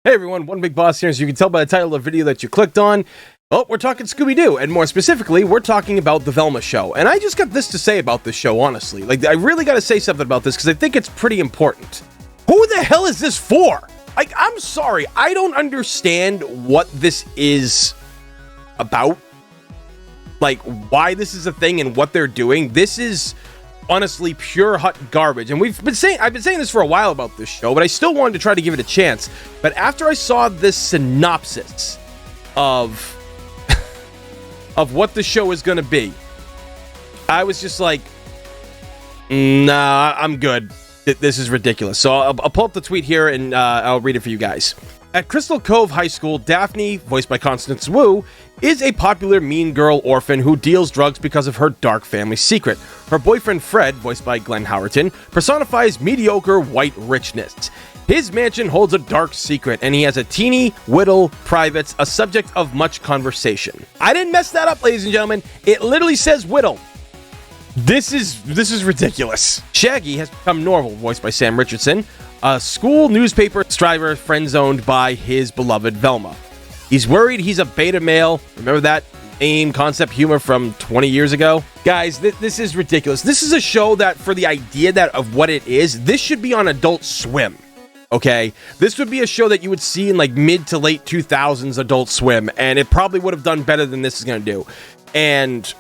Hey everyone, One Big Boss here. As you can tell by the title of the video that you clicked on, well, we're talking Scooby-Doo, and more specifically, we're talking about the Velma show. And I just got this to say about this show, honestly. Like, I really got to say something about this because I think it's pretty important. Who the hell is this for? Like, I'm sorry, I don't understand what this is about. Like, why this is a thing and what they're doing. This is honestly pure hot garbage, and I've been saying this for a while about this show, but I still wanted to try to give it a chance. But after I saw this synopsis of what the show is going to be, I was just like, nah, I'm good. This is ridiculous. So I'll pull up the tweet here and I'll read it for you guys. At Crystal Cove High School, Daphne, voiced by Constance Wu, is a popular mean girl orphan who deals drugs because of her dark family secret. Her boyfriend Fred, voiced by Glenn Howerton, personifies mediocre white richness. His mansion holds a dark secret, and he has a teeny Whittle privates, a subject of much conversation. I didn't mess that up, ladies and gentlemen. It literally says Whittle. This is ridiculous. Shaggy has become normal, voiced by Sam Richardson, a school newspaper striver friend-zoned by his beloved Velma. He's worried he's a beta male. Remember that AIM concept humor from 20 years ago? Guys, this is ridiculous. This is a show that, for the idea that of what it is, this should be on Adult Swim. Okay? This would be a show that you would see in like mid to late 2000s Adult Swim, and it probably would have done better than this is going to do. And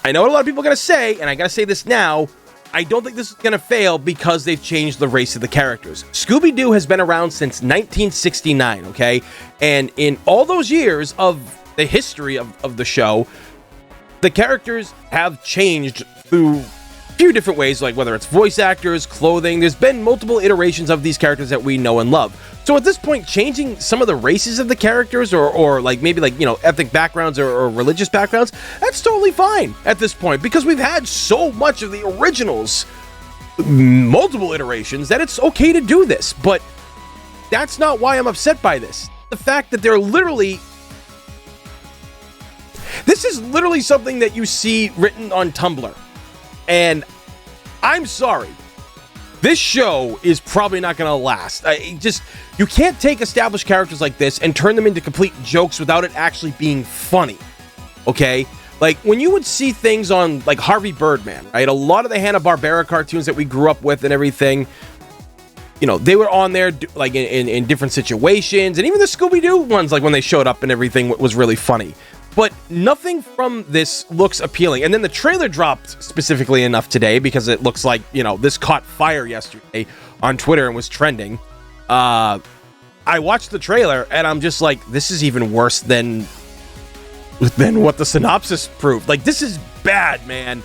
I know what a lot of people are going to say, and I got to say this now, I don't think this is going to fail because they've changed the race of the characters. Scooby-Doo has been around since 1969, okay? And in all those years of the history of the show, the characters have changed through a few different ways, like whether it's voice actors, clothing. There's been multiple iterations of these characters that we know and love. So at this point, changing some of the races of the characters or like maybe like, you know, ethnic backgrounds or religious backgrounds, that's totally fine at this point because we've had so much of the originals, multiple iterations, that it's okay to do this. But that's not why I'm upset by this. The fact that they're literally... This is literally something that you see written on Tumblr. And I'm sorry. This show is probably not going to last. You can't take established characters like this and turn them into complete jokes without it actually being funny. Okay? Like, when you would see things on, like, Harvey Birdman, right? A lot of the Hanna-Barbera cartoons that we grew up with and everything, you know, they were on there, like, in different situations. And even the Scooby-Doo ones, like, when they showed up and everything, was really funny. But nothing from this looks appealing. And then the trailer dropped specifically enough today because it looks like, you know, this caught fire yesterday on Twitter and was trending. I watched the trailer and I'm just like, this is even worse than what the synopsis proved. Like, this is bad, man.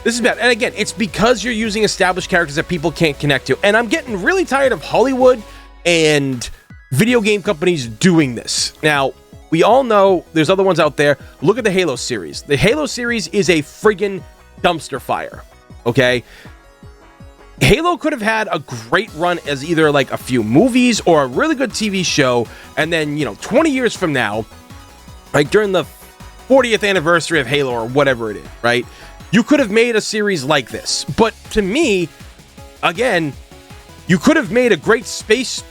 This is bad. And again, it's because you're using established characters that people can't connect to. And I'm getting really tired of Hollywood and video game companies doing this. Now, we all know there's other ones out there. Look at the Halo series. The Halo series is a friggin' dumpster fire, okay? Halo could have had a great run as either like a few movies or a really good TV show, and then, you know, 20 years from now, like during the 40th anniversary of Halo or whatever it is, right? You could have made a series like this. But to me, again, you could have made a great space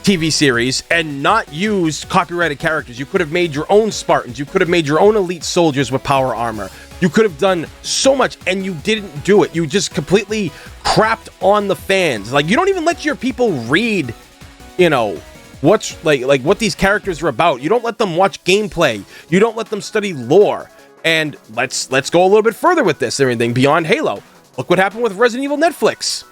TV series and not used copyrighted characters. You could have made your own Spartans. You could have made your own elite soldiers with power armor. You could have done so much, and you didn't do it. You just completely crapped on the fans. Like, you don't even let your people read, you know, what's like what these characters are about. You don't let them watch gameplay. You don't let them study lore. And let's go a little bit further with this and everything beyond Halo. Look what happened with Resident Evil Netflix.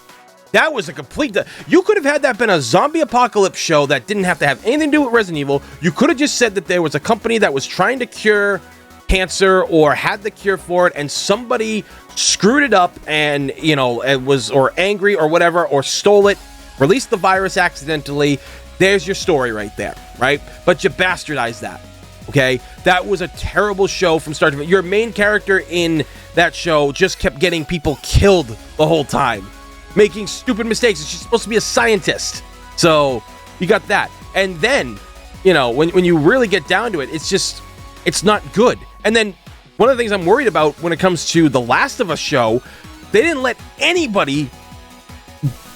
That was a complete... You could have had that been a zombie apocalypse show that didn't have to have anything to do with Resident Evil. You could have just said that there was a company that was trying to cure cancer or had the cure for it, and somebody screwed it up and, you know, it was or angry or whatever, or stole it, released the virus accidentally. There's your story right there, right? But you bastardized that, okay? That was a terrible show from start to finish. Your main character in that show just kept getting people killed the whole time, making stupid mistakes. She's supposed to be a scientist. So you got that. And then, you know, when you really get down to it, it's not good. And then one of the things I'm worried about when it comes to the Last of Us show, they didn't let anybody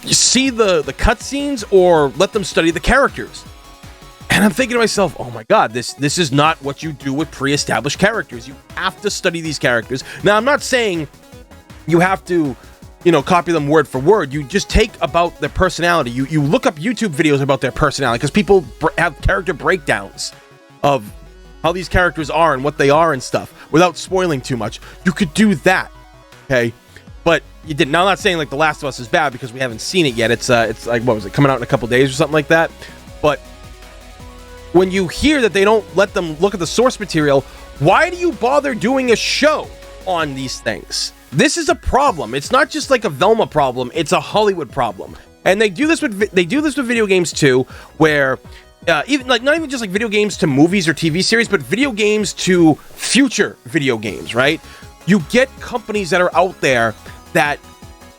see the cutscenes or let them study the characters. And I'm thinking to myself, oh my God, this is not what you do with pre-established characters. You have to study these characters. Now, I'm not saying you have to, copy them word for word. You just take about their personality. You look up YouTube videos about their personality, because people have character breakdowns of how these characters are and what they are and stuff without spoiling too much. You could do that, okay? But you didn't. Now, I'm not saying like The Last of Us is bad because we haven't seen it yet. It's like, what was it, coming out in a couple days or something like that? But when you hear that they don't let them look at the source material, why do you bother doing a show on these things? This is a problem. It's not just like a Velma problem. It's a Hollywood problem. And they do this with video games too, where even like not even just like video games to movies or TV series, but video games to future video games, right? You get companies that are out there that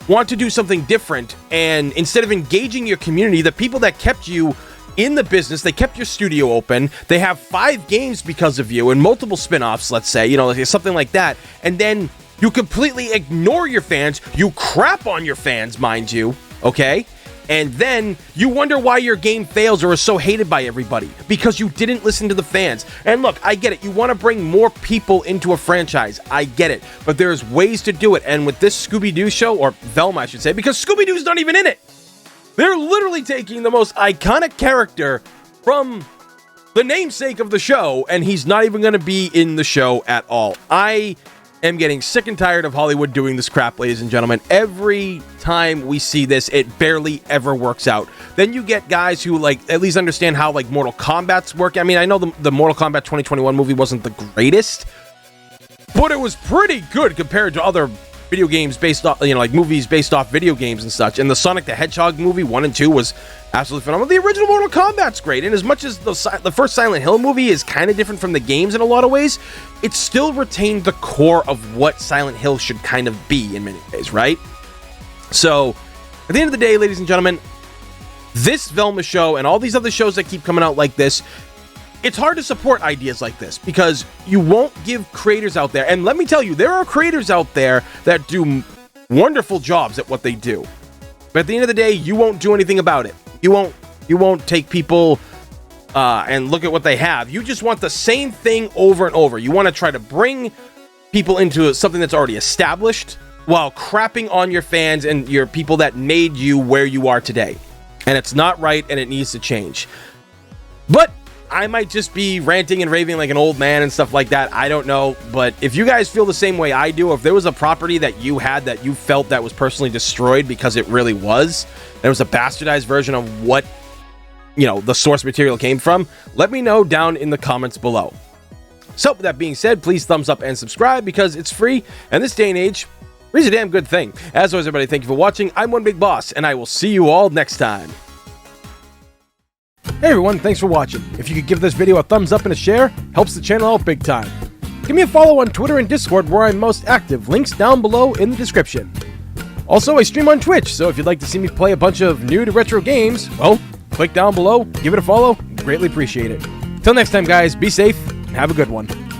want to do something different, and instead of engaging your community, the people that kept you in the business, they kept your studio open, they have 5 games because of you and multiple spin-offs, let's say, like something like that, and then you completely ignore your fans, you crap on your fans, mind you, okay? And then you wonder why your game fails or is so hated by everybody, because you didn't listen to the fans. And look, I get it. You want to bring more people into a franchise. I get it. But there's ways to do it. And with this Scooby-Doo show, or Velma, I should say, because Scooby-Doo's not even in it. They're literally taking the most iconic character from the namesake of the show, and he's not even going to be in the show at all. I am getting sick and tired of Hollywood doing this crap, ladies and gentlemen. Every time we see this, it barely ever works out. Then you get guys who like at least understand how like Mortal Kombat's work. I mean, I know the Mortal Kombat 2021 movie wasn't the greatest, but it was pretty good compared to other video games based off, like movies based off video games and such. And the Sonic the Hedgehog movie 1 and 2 was absolutely phenomenal. The original Mortal Kombat's great, and as much as the first Silent Hill movie is kind of different from the games in a lot of ways, it still retained the core of what Silent Hill should kind of be in many ways, right? So, at the end of the day, ladies and gentlemen, this Velma show and all these other shows that keep coming out like this, it's hard to support ideas like this because you won't give creators out there, and let me tell you, there are creators out there that do wonderful jobs at what they do. But at the end of the day, you won't do anything about it. You won't take people and look at what they have. You just want the same thing over and over. You want to try to bring people into something that's already established while crapping on your fans and your people that made you where you are today. And it's not right, and it needs to change. But I might just be ranting and raving like an old man and stuff like that. I don't know. But if you guys feel the same way I do, if there was a property that you had that you felt that was personally destroyed because it really was, there was a bastardized version of what, the source material came from, let me know down in the comments below. So with that being said, please thumbs up and subscribe because it's free. And this day and age, free's a damn good thing. As always, everybody, thank you for watching. I'm One Big Boss, and I will see you all next time. Hey everyone, thanks for watching. If you could give this video a thumbs up and a share, helps the channel out big time. Give me a follow on Twitter and Discord where I'm most active, links down below in the description. Also, I stream on Twitch, so if you'd like to see me play a bunch of new to retro games, well, click down below, give it a follow, greatly appreciate it. Till next time guys, be safe, and have a good one.